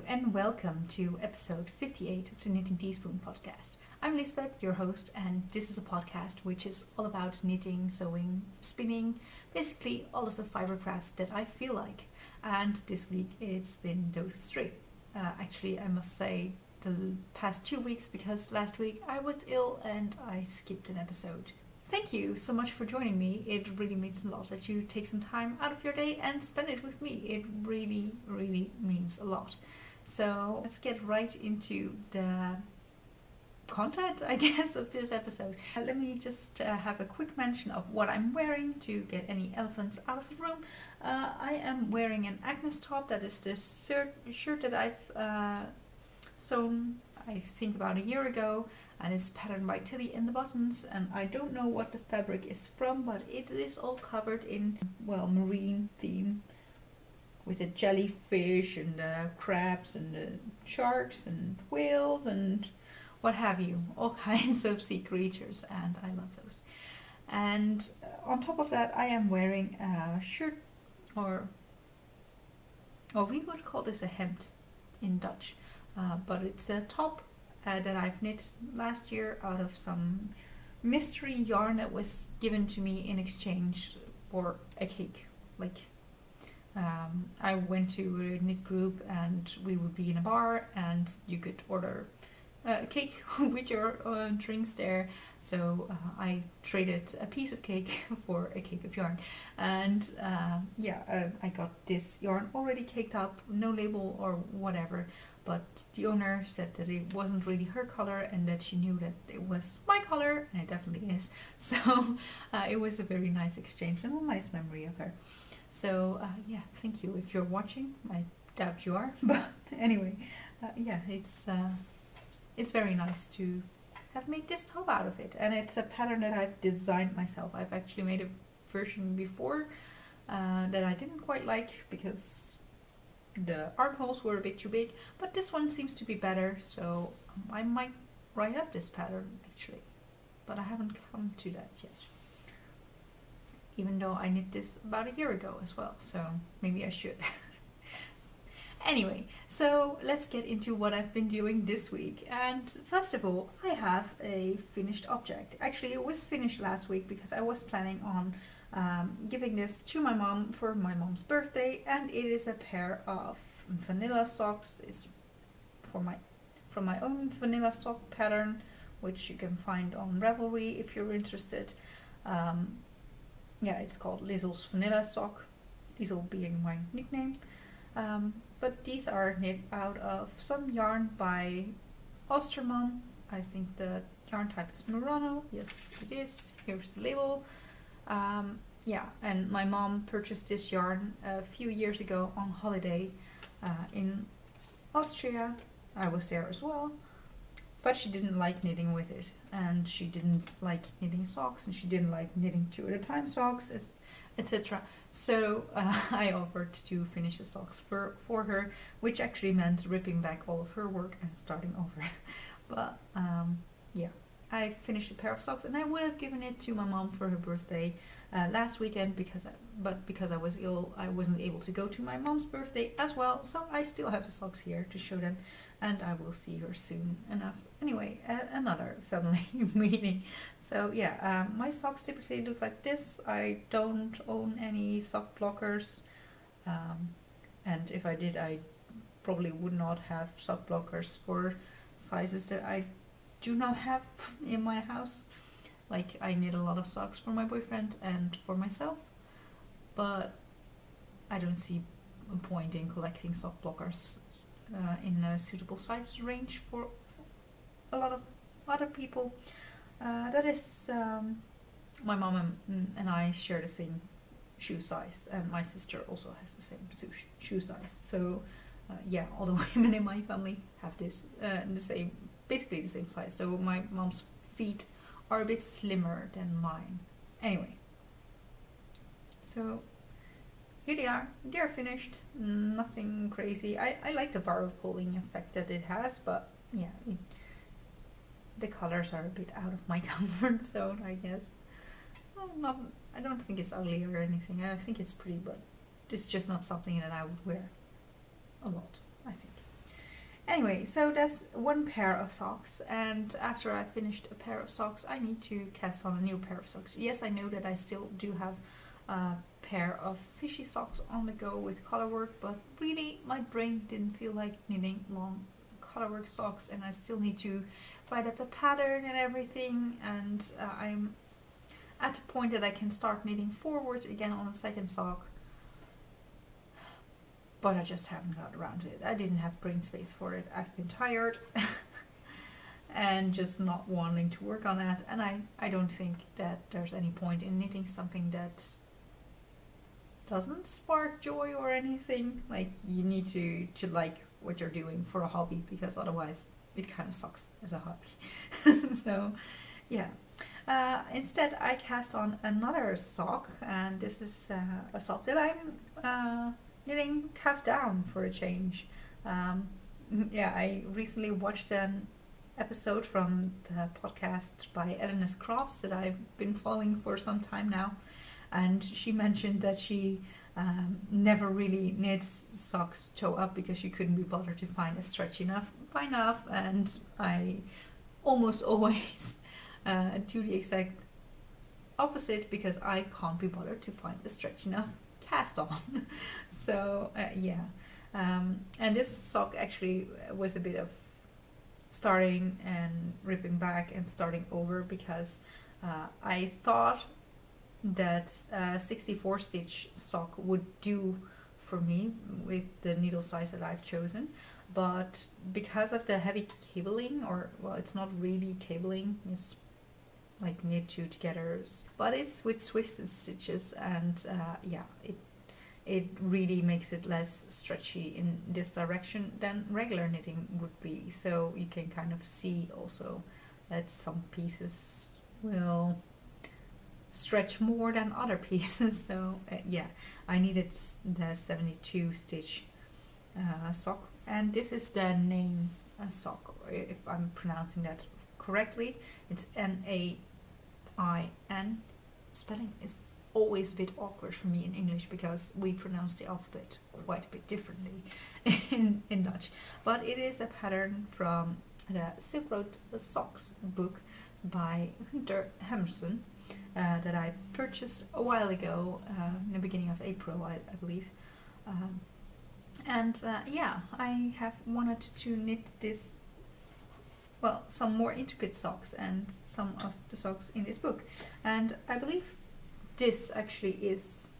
and welcome to episode 58 of the Knitting Teaspoon podcast. I'm Liesbeth, your host, and this is a podcast which is all about knitting, sewing, spinning, basically all of the fiber crafts that I feel like. And this week it's been those three. Actually, I must say the past 2 weeks because last week I was ill and I skipped an episode. Thank you so much for joining me. It really means a lot that you take some time out of your day and spend it with me. It really, really means a lot. So let's get right into the content, I guess, of this episode. Let me just have a quick mention of what I'm wearing to get any elephants out of the room. I am wearing an Agnes top. That is this shirt that I've sewn, I think, about a year ago. And it's patterned by Tilly in the buttons, and I don't know what the fabric is from, but it is all covered in, well, marine theme with the jellyfish and the crabs and the sharks and whales and what have you, all kinds of sea creatures, and I love those. And on top of that, I am wearing a shirt, or we would call this a hemd in Dutch, but it's a top that I've knit last year out of some mystery yarn that was given to me in exchange for a cake. I went to a knit group and we would be in a bar and you could order a cake with your drinks there. So I traded a piece of cake for a cake of yarn. And I got this yarn already caked up, no label or whatever. But the owner said that it wasn't really her color and that she knew that it was my color, and it definitely is. So it was a very nice exchange and a nice memory of her. So thank you if you're watching. I doubt you are, but anyway, it's very nice to have made this top out of it. And it's a pattern that I've designed myself. I've actually made a version before that I didn't quite like because the armholes were a bit too big, but this one seems to be better, so I might write up this pattern actually, but I haven't come to that yet, even though I knit this about a year ago as well, so maybe I should. Anyway, so let's get into what I've been doing this week. And first of all, I have a finished object. Actually, it was finished last week because I was planning on giving this to my mom for my mom's birthday, and it is a pair of vanilla socks. It's from my own vanilla sock pattern, which you can find on Ravelry if you're interested. It's called Liesel's Vanilla Sock, Liesel being my nickname. But these are knit out of some yarn by Osterman. I think the yarn type is Murano. Yes, it is. Here's the label. And my mom purchased this yarn a few years ago on holiday in Austria. I was there as well, but she didn't like knitting with it, and she didn't like knitting socks, and she didn't like knitting 2 at a time socks, etc. So I offered to finish the socks for her, which actually meant ripping back all of her work and starting over. But I finished a pair of socks, and I would have given it to my mom for her birthday last weekend because I was ill, I wasn't able to go to my mom's birthday as well. So I still have the socks here to show them, and I will see her soon enough. Anyway, another family meeting. So my socks typically look like this. I don't own any sock blockers, and if I did, I probably would not have sock blockers for sizes that I do not have in my house. Like, I knit a lot of socks for my boyfriend and for myself, but I don't see a point in collecting sock blockers in a suitable size range for a lot of other people. That is, my mom and I share the same shoe size, and my sister also has the same shoe size. So all the women in my family have this basically the same size. So my mom's feet are a bit slimmer than mine. Anyway, so here they are. They're finished. Nothing crazy. I like the barrel pulling effect that it has, but the colors are a bit out of my comfort zone, I guess. I don't think it's ugly or anything. I think it's pretty, but it's just not something that I would wear a lot, I think. Anyway, so that's one pair of socks, and after I finished a pair of socks, I need to cast on a new pair of socks. Yes, I know that I still do have a pair of fishy socks on the go with colorwork, but really my brain didn't feel like knitting long colorwork socks, and I still need to write up the pattern and everything, and I'm at a point that I can start knitting forward again on the second sock. But I just haven't got around to it. I didn't have brain space for it. I've been tired and just not wanting to work on that. And I don't think that there's any point in knitting something that doesn't spark joy or anything. Like, you need to like what you're doing for a hobby, because otherwise it kind of sucks as a hobby. So yeah. Instead I cast on another sock, and this is a sock that I'm knitting half down for a change. Yeah, I recently watched an episode from the podcast by Eleanor's Crafts that I've been following for some time now, and she mentioned that she never really knits socks toe up because she couldn't be bothered to find a stretch enough, and I almost always do the exact opposite, because I can't be bothered to find the stretch enough cast on. So yeah, and this sock actually was a bit of starting and ripping back and starting over, because I thought that 64 stitch sock would do for me with the needle size that I've chosen, but because of the heavy cabling, or well, it's not really cabling, it's like knit two together, but it's with twisted stitches, and yeah, it really makes it less stretchy in this direction than regular knitting would be. So you can kind of see also that some pieces will stretch more than other pieces. So yeah, I needed the 72 stitch sock, and this is the Nain sock, if I'm pronouncing that correctly. It's Nain. Spelling is always a bit awkward for me in English, because we pronounce the alphabet quite a bit differently in Dutch. But it is a pattern from the Silk Road Socks book by Hunter Hammerson that I purchased a while ago, in the beginning of April, I believe. And yeah, I have wanted to knit this, well, some more intricate socks and some of the socks in this book. And I believe this actually is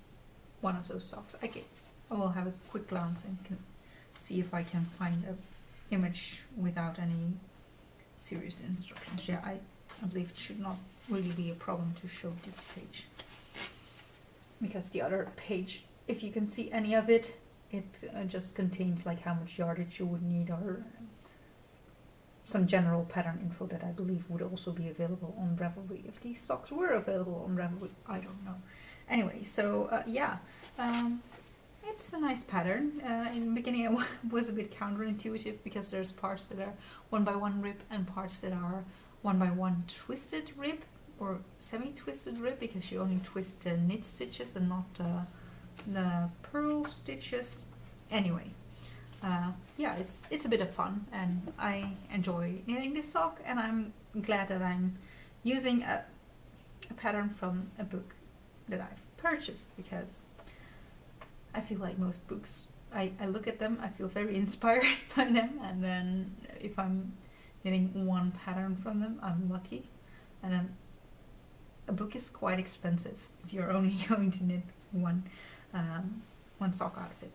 one of those socks. I will have a quick glance and can see if I can find an image without any serious instructions. Yeah, I believe it should not really be a problem to show this page, because the other page, if you can see any of it, it just contains like how much yardage you would need, or some general pattern info that I believe would also be available on Ravelry. If these socks were available on Ravelry, I don't know. Anyway, so yeah, it's a nice pattern. In the beginning it was a bit counterintuitive, because there's parts that are 1x1 rib and parts that are 1x1 twisted rib or semi-twisted rib, because you only twist the knit stitches and not the purl stitches. Anyway, yeah, it's a bit of fun, and I enjoy knitting this sock, and I'm glad that I'm using a pattern from a book that I've purchased, because I feel like most books, I look at them, I feel very inspired by them, and then if I'm knitting one pattern from them, I'm lucky. And then a book is quite expensive if you're only going to knit one sock out of it.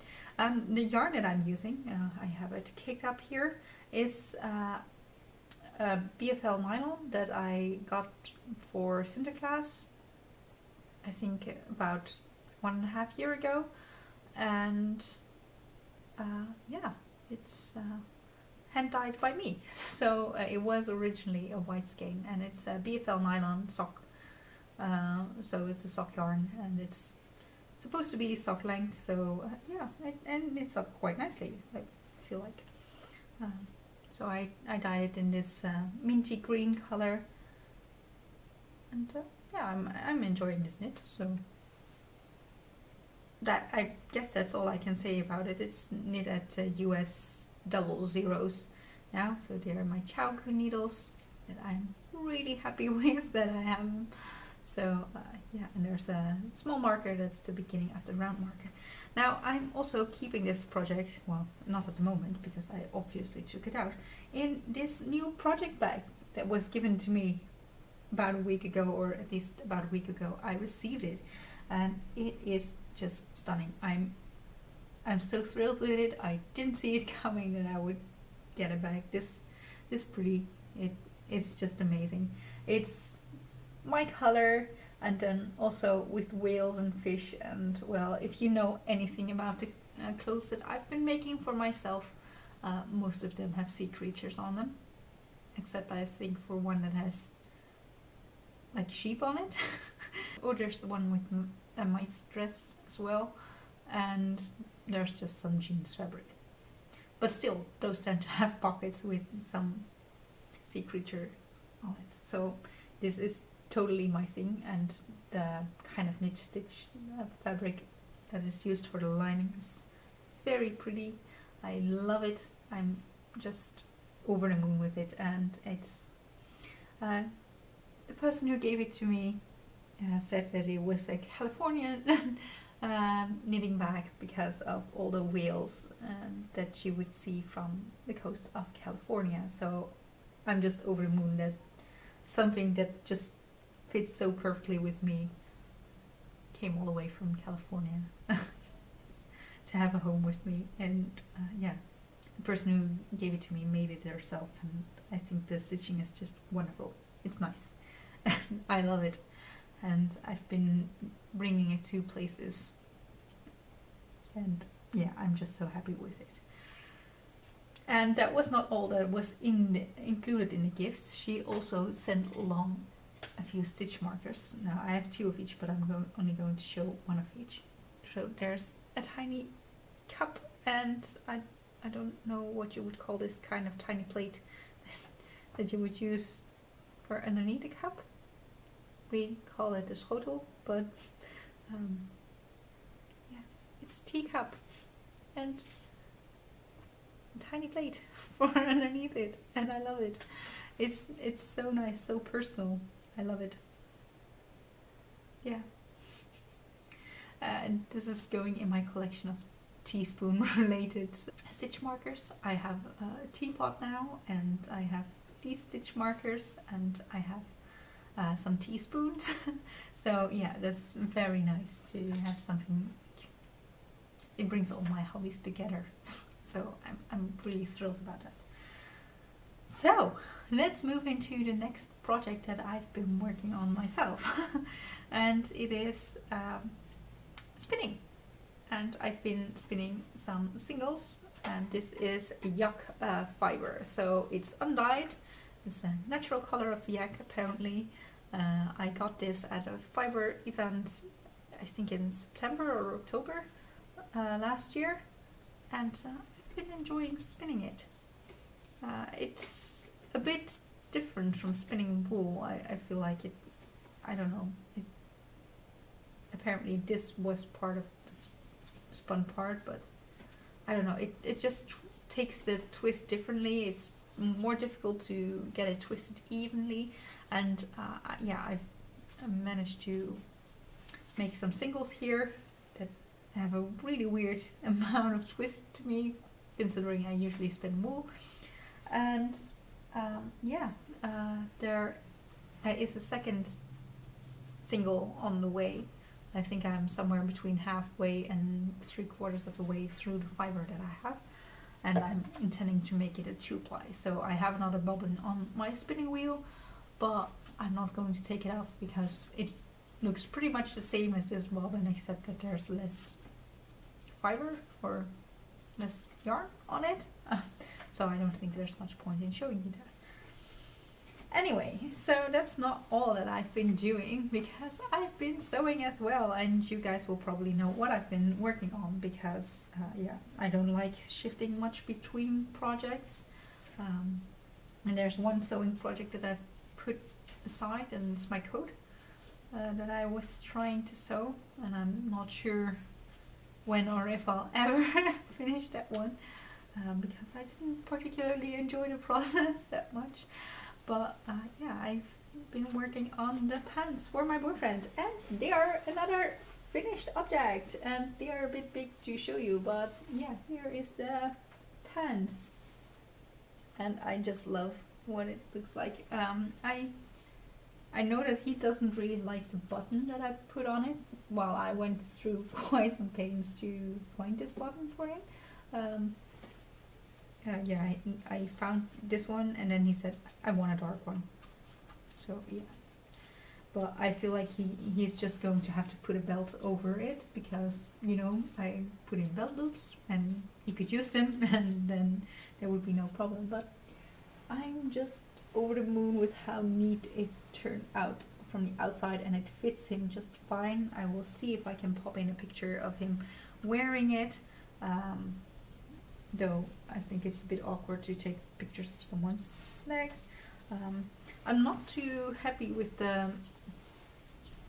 The yarn that I'm using, I have it caked up here, is a BFL nylon that I got for Sinterklaas, I think about 1.5 years ago, and yeah, it's hand dyed by me. So it was originally a white skein, and it's a BFL nylon sock, so it's a sock yarn, and it's supposed to be sock length, so yeah, and it's up quite nicely, I feel like. So I dyed it in this minty green color, and yeah, I'm enjoying this knit. So that, I guess that's all I can say about it. It's knit at US double zeros now. So they are my Chowku needles that I'm really happy with that I have. So yeah, and there's a small marker that's the beginning of the round marker. Now I'm also keeping this project, well, not at the moment because I obviously took it out, in this new project bag that was given to me about a week ago, or at least about a week ago I received it, and it is just stunning. I'm so thrilled with it. I didn't see it coming that I would get a bag this pretty. It's just amazing. It's my color, and then also with whales and fish, and well, if you know anything about the clothes that I've been making for myself, most of them have sea creatures on them, except I think for one that has like sheep on it. Oh, there's the one with a mice dress as well, and there's just some jeans fabric. But still, those tend to have pockets with some sea creature on it. So this is totally my thing, and the kind of knit stitch fabric that is used for the lining is very pretty. I love it. I'm just over the moon with it, and it's the person who gave it to me said that it was a Californian knitting bag because of all the whales that you would see from the coast of California. So I'm just over the moon that something that just fits so perfectly with me came all the way from California to have a home with me. And yeah, the person who gave it to me made it herself, and I think the stitching is just wonderful. It's nice. I love it, and I've been bringing it to places, and yeah, I'm just so happy with it. And that was not all that was included in the gifts. She also sent along a few stitch markers. Now I have 2 of each, but I'm only going to show 1 of each. So there's a tiny cup, and I don't know what you would call this kind of tiny plate that you would use for underneath a cup. We call it a schotel, but yeah, it's a teacup and a tiny plate for underneath it, and I love it. It's so nice, so personal. I love it. Yeah. And this is going in my collection of teaspoon related stitch markers. I have a teapot now, and I have these stitch markers, and I have some teaspoons. So yeah, that's very nice to have something. It brings all my hobbies together. So I'm really thrilled about that. So let's move into the next project that I've been working on myself. And it is spinning. And I've been spinning some singles, and this is yak fiber. So it's undyed. It's a natural color of the yak, apparently. I got this at a fiber event, I think in September or October last year, and I've been enjoying spinning it. It's a bit different from spinning wool. I feel like it, I don't know, apparently this was part of the spun part, but I don't know, it just takes the twist differently. It's more difficult to get it twisted evenly, and yeah, I've managed to make some singles here that have a really weird amount of twist to me, considering I usually spin wool. And yeah, there is a second single on the way. I think I'm somewhere between halfway and 3/4 of the way through the fiber that I have, and I'm intending to make it a 2-ply. So I have another bobbin on my spinning wheel, but I'm not going to take it off because it looks pretty much the same as this bobbin, except that there's less fiber or less yarn on it. So I don't think there's much point in showing you that. Anyway, so that's not all that I've been doing, because I've been sewing as well, and you guys will probably know what I've been working on, because yeah, I don't like shifting much between projects. And there's one sewing project that I've put aside, and it's my coat that I was trying to sew, and I'm not sure when or if I'll ever finish that one. because I didn't particularly enjoy the process that much. But yeah, I've been working on the pants for my boyfriend, and they are another finished object, and they are a bit big to show you, but yeah, here is the pants, and I just love what it looks like. I know that he doesn't really like the button that I put on it. Well, I went through quite some pains to find this button for him. Yeah, I found this one, and then he said, I want a dark one. So yeah. But I feel like he's just going to have to put a belt over it, because, you know, I put in belt loops and he could use them, and then there would be no problem. But I'm just over the moon with how neat it turned out from the outside, and it fits him just fine. I will see if I can pop in a picture of him wearing it. Though I think it's a bit awkward to take pictures of someone's legs. I'm not too happy with the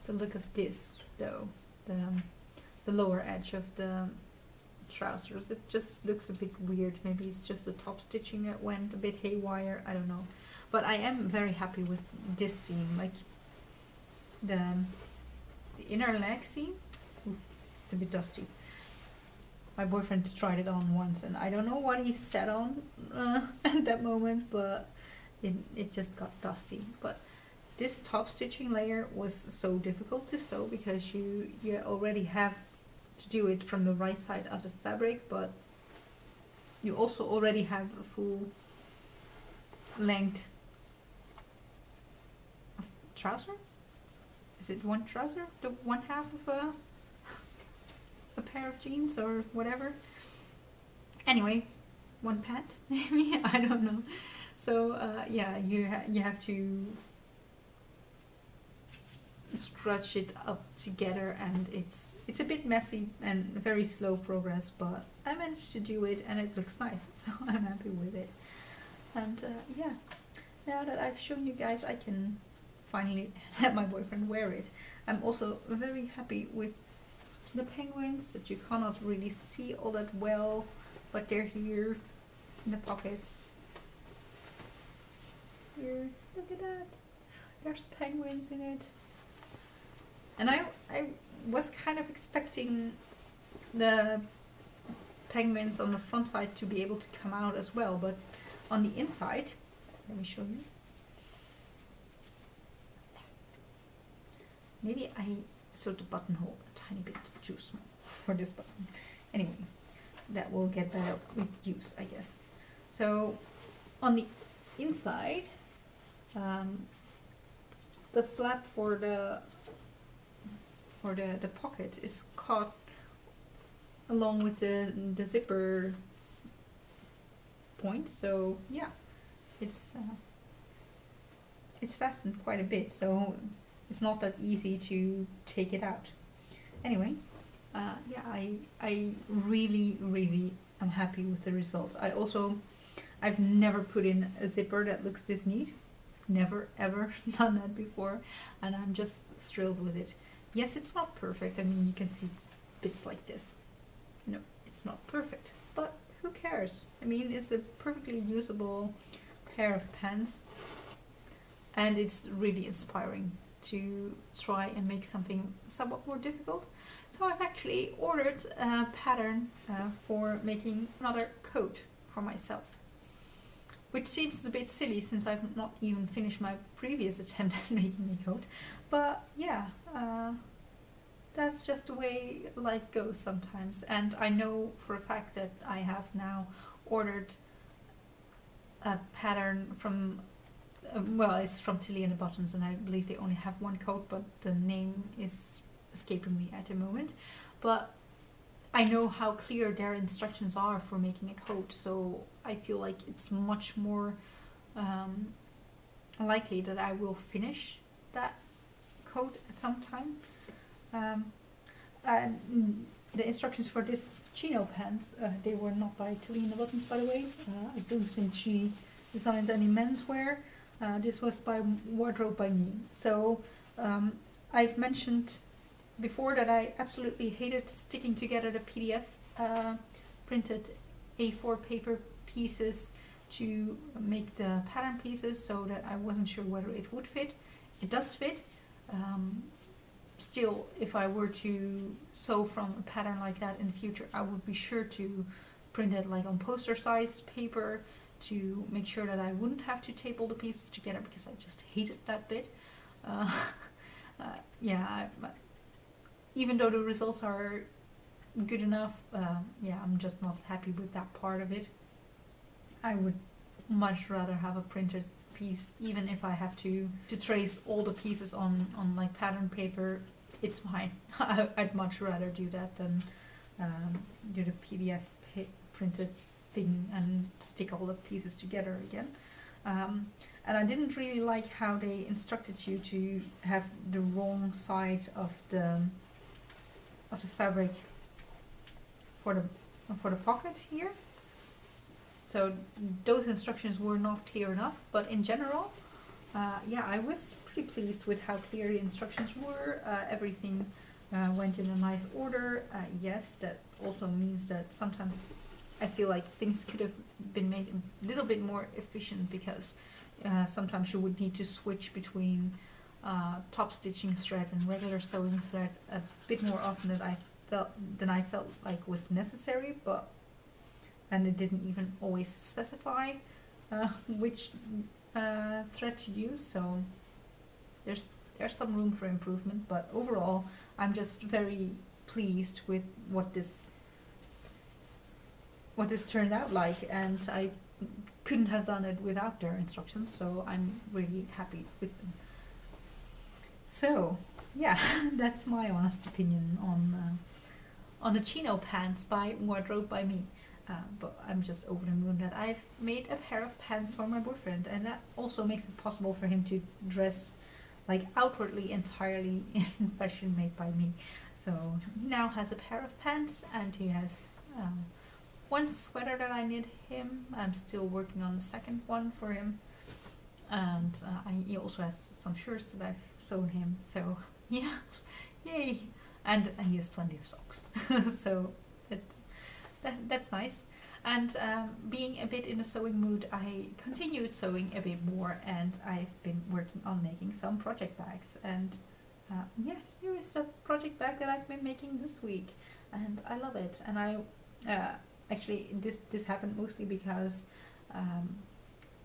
look of this though, the lower edge of the trousers. It just looks a bit weird. Maybe it's just the top stitching that went a bit haywire, I don't know. But I am very happy with this seam, like the inner leg seam. Ooh, it's a bit dusty. My boyfriend tried it on once, and I don't know what he sat on at that moment, but it just got dusty. But this top stitching layer was so difficult to sew, because you already have to do it from the right side of the fabric, but you also already have a full length of trouser. Is it one trouser? The one half of a pair of jeans or whatever. Anyway, one pant maybe, I don't know. So yeah, you have to stretch it up together, and it's a bit messy and very slow progress, but I managed to do it, and it looks nice, so I'm happy with it. And yeah, now that I've shown you guys, I can finally let my boyfriend wear it. I'm also very happy with the penguins, that you cannot really see all that well, but they're here in the pockets. Here, look at that. There's penguins in it. And I was kind of expecting the penguins on the front side to be able to come out as well, but on the inside, let me show you. Maybe I sewed the buttonhole a tiny bit too small for this button. Anyway, that will get better with use, I guess. So on the inside, the flap for the pocket is caught along with the zipper point. So yeah, it's fastened quite a bit, so it's not that easy to take it out. Anyway, yeah, I really am happy with the results. I've never put in a zipper that looks this neat. Never ever done that before, and I'm just thrilled with it. Yes, it's not perfect. I mean, you can see bits like this. No, it's not perfect, but who cares? I mean, it's a perfectly usable pair of pants, and it's really inspiring to try and make something somewhat more difficult. So I've actually ordered a pattern for making another coat for myself, which seems a bit silly since I've not even finished my previous attempt at making a coat. But yeah, that's just the way life goes sometimes. And I know for a fact that I have now ordered a pattern from, well, it's from Tilly and the Buttons, and I believe they only have one coat, but the name is escaping me at the moment. But I know how clear their instructions are for making a coat, so I feel like it's much more likely that I will finish that coat at some time. And the instructions for this chino pants, they were not by Tilly and the Buttons, by the way. I don't think she designs any menswear. This was by Wardrobe by Me. So I've mentioned before that I absolutely hated sticking together the PDF printed A4 paper pieces to make the pattern pieces, so that I wasn't sure whether it would fit. It does fit. Still, if I were to sew from a pattern like that in the future, I would be sure to print it like on poster size paper to make sure that I wouldn't have to tape all the pieces together, because I just hated that bit. Yeah, even though the results are good enough, yeah, I'm just not happy with that part of it. I would much rather have a printed piece, even if I have to trace all the pieces on like pattern paper. It's fine. I'd much rather do that than do the PDF printed thing and stick all the pieces together again. And I didn't really like how they instructed you to have the wrong side of the fabric for the pocket here. So those instructions were not clear enough, but in general, yeah, I was pretty pleased with how clear the instructions were. Everything went in a nice order. Yes, that also means that sometimes I feel like things could have been made a little bit more efficient, because sometimes you would need to switch between top stitching thread and regular sewing thread a bit more often than I felt like was necessary, and it didn't even always specify which thread to use, so there's some room for improvement. But overall, I'm just very pleased with what this turned out like, and I couldn't have done it without their instructions, so I'm really happy with them. So yeah, that's my honest opinion on the chino pants by Wardrobe by Me. But I'm just over the moon that I've made a pair of pants for my boyfriend, and that also makes it possible for him to dress like outwardly entirely in fashion made by me. So he now has a pair of pants, and he has one sweater that I knit him. I'm still working on the second one for him, and he also has some shirts that I've sewn him. So yeah, yay! And he has plenty of socks. So that's nice. And being a bit in a sewing mood, I continued sewing a bit more, and I've been working on making some project bags. And yeah, here is the project bag that I've been making this week, and I love it. And I actually this happened mostly because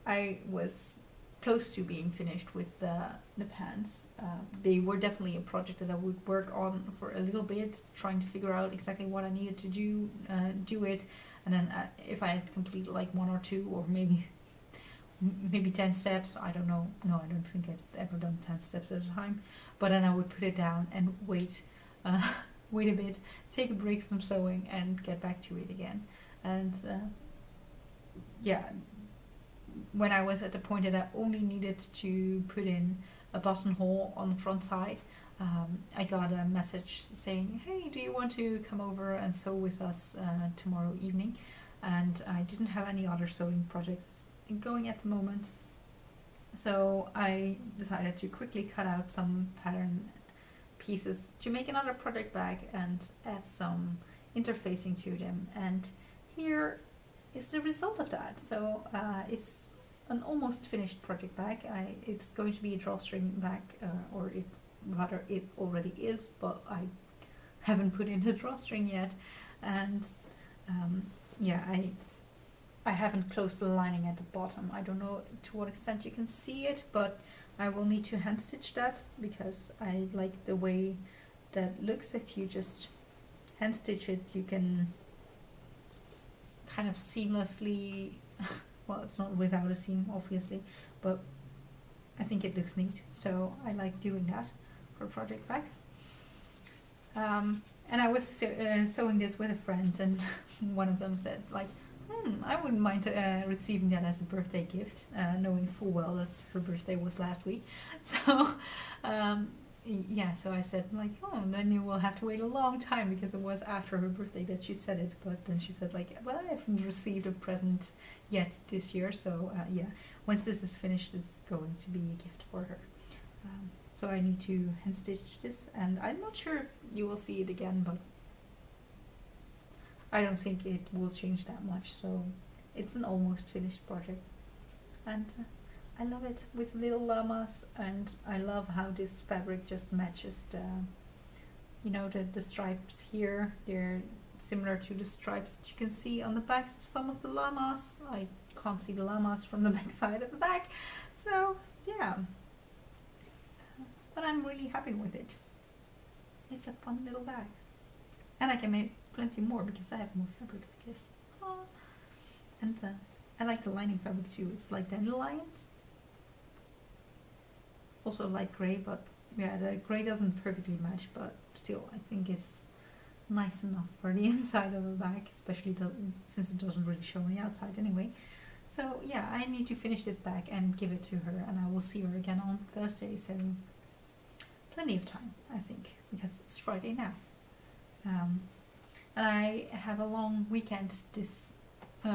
I was close to being finished with the pants. They were definitely a project that I would work on for a little bit, trying to figure out exactly what I needed to do it, and then if I had completed like one or two, or maybe 10 steps, I don't know. No, I don't think I've ever done 10 steps at a time. But then I would put it down and wait a bit, take a break from sewing, and get back to it again. And yeah, when I was at the point that I only needed to put in a buttonhole on the front side, I got a message saying, hey, do you want to come over and sew with us tomorrow evening? And I didn't have any other sewing projects going at the moment, so I decided to quickly cut out some pattern pieces to make another project bag and add some interfacing to them. And here is the result of that. So it's an almost finished project bag. It's going to be a drawstring bag, or it already is, but I haven't put in the drawstring yet. And yeah, I haven't closed the lining at the bottom. I don't know to what extent you can see it, but I will need to hand stitch that, because I like the way that looks. If you just hand stitch it, you can kind of seamlessly, well, it's not without a seam obviously, but I think it looks neat, so I like doing that for project bags. And I was sewing this with a friend, and one of them said like, I wouldn't mind receiving that as a birthday gift, knowing full well that her birthday was last week. So yeah, so I said like, oh, then you will have to wait a long time, because it was after her birthday that she said it. But then she said like, well, I haven't received a present yet this year, so yeah, once this is finished, it's going to be a gift for her. So I need to hand stitch this, and I'm not sure if you will see it again, but I don't think it will change that much, so it's an almost finished project. And I love it with little llamas, and I love how this fabric just matches the stripes here. They're similar to the stripes that you can see on the backs of some of the llamas. I can't see the llamas from the back side of the bag, so yeah. But I'm really happy with it. It's a fun little bag. And I can make plenty more because I have more fabric like this. And I like the lining fabric too. It's like dandelions. Also light grey, but yeah, the grey doesn't perfectly match, but still I think it's nice enough for the inside of a bag, especially since it doesn't really show on the outside anyway. So yeah, I need to finish this bag and give it to her, and I will see her again on Thursday, so plenty of time, I think, because it's Friday now. And I have a long weekend this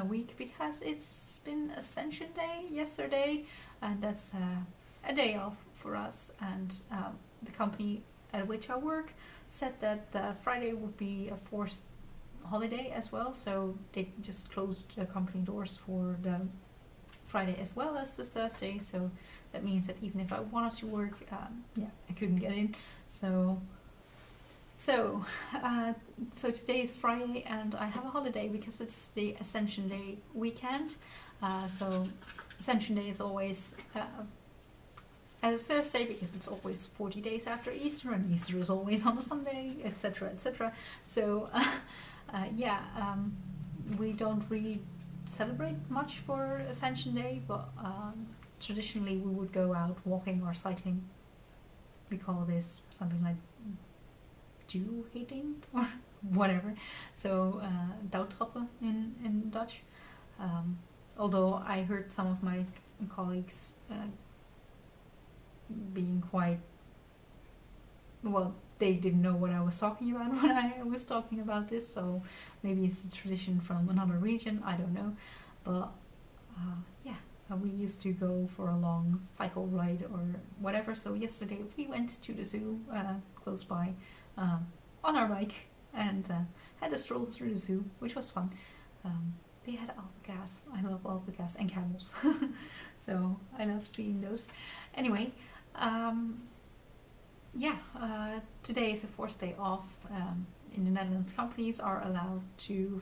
week because it's been Ascension Day yesterday, and that's a day off for us, and the company at which I work said that Friday would be a forced holiday as well, so they just closed the company doors for the Friday as well as the Thursday, so that means that even if I wanted to work, I couldn't get in. So today is Friday and I have a holiday because it's the Ascension Day weekend. So Ascension Day is always a Thursday because it's always 40 days after Easter, and Easter is always on a Sunday, etc., etc. So we don't really celebrate much for Ascension Day, but traditionally we would go out walking or cycling. We call this something like dew hitting or whatever. So douwtrappen in Dutch. Although I heard some of my colleagues being quite, well, they didn't know what I was talking about when I was talking about this, so maybe it's a tradition from another region, I don't know. But we used to go for a long cycle ride or whatever, so yesterday we went to the zoo close by on our bike and had a stroll through the zoo, which was fun. They had alpacas. I love alpacas and camels. So I love seeing those. Anyway, today is the fourth day off. In the Netherlands, companies are allowed to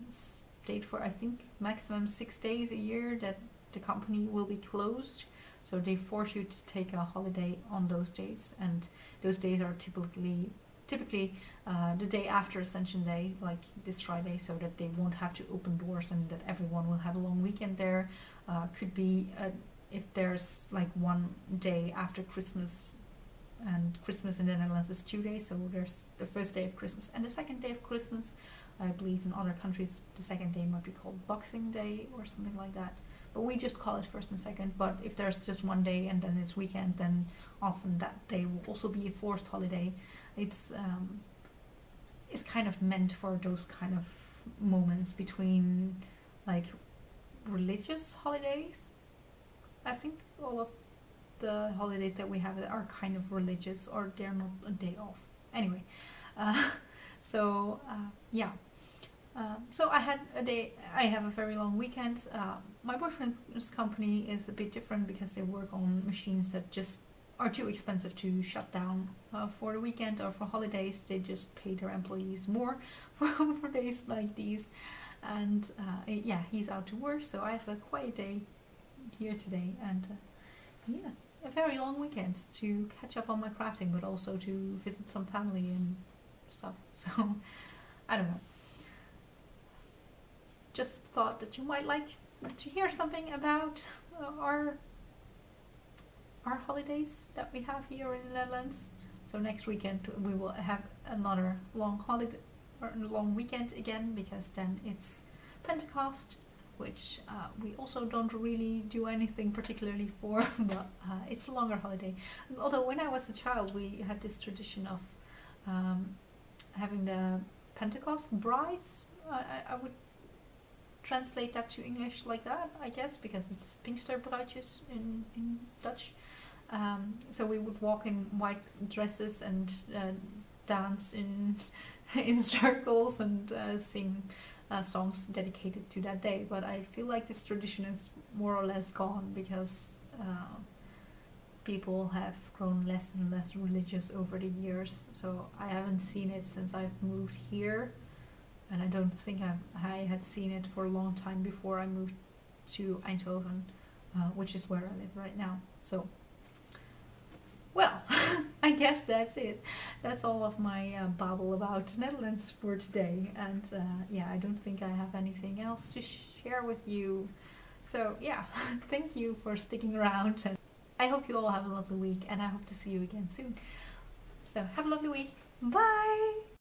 state for, I think, maximum 6 days a year that the company will be closed. So they force you to take a holiday on those days, and those days are typically the day after Ascension Day, like this Friday, so that they won't have to open doors and that everyone will have a long weekend there. Could be if there's like one day after Christmas, and Christmas in the Netherlands is 2 days, so there's the first day of Christmas and the second day of Christmas. I believe in other countries the second day might be called Boxing Day or something like that, but we just call it first and second. But if there's just one day and then it's weekend, then often that day will also be a forced holiday. It's kind of meant for those kind of moments between like religious holidays. I think all of the holidays that we have are kind of religious, or they're not a day off. Anyway, so I had a day. I have a very long weekend. My boyfriend's company is a bit different because they work on machines that just are too expensive to shut down for the weekend or for holidays. They just pay their employees more for days like these. And he's out to work, so I have a quiet day here today, and a very long weekend to catch up on my crafting, but also to visit some family and stuff. So I don't know. Just thought that you might like to hear something about our holidays that we have here in the Netherlands. So next weekend we will have another long holiday or long weekend again, because then it's Pentecost, which we also don't really do anything particularly for, but it's a longer holiday. Although when I was a child, we had this tradition of having the Pentecost brides. I would translate that to English like that, I guess, because it's Pinksterbruidjes in Dutch. So we would walk in white dresses and dance in in circles and sing songs dedicated to that day. But I feel like this tradition is more or less gone because people have grown less and less religious over the years. So I haven't seen it since I've moved here, and I don't think I had seen it for a long time before I moved to Eindhoven, which is where I live right now. So, well, I guess that's it. That's all of my babble about the Netherlands for today. And yeah, I don't think I have anything else to share with you. So yeah, thank you for sticking around. And I hope you all have a lovely week, and I hope to see you again soon. So have a lovely week. Bye!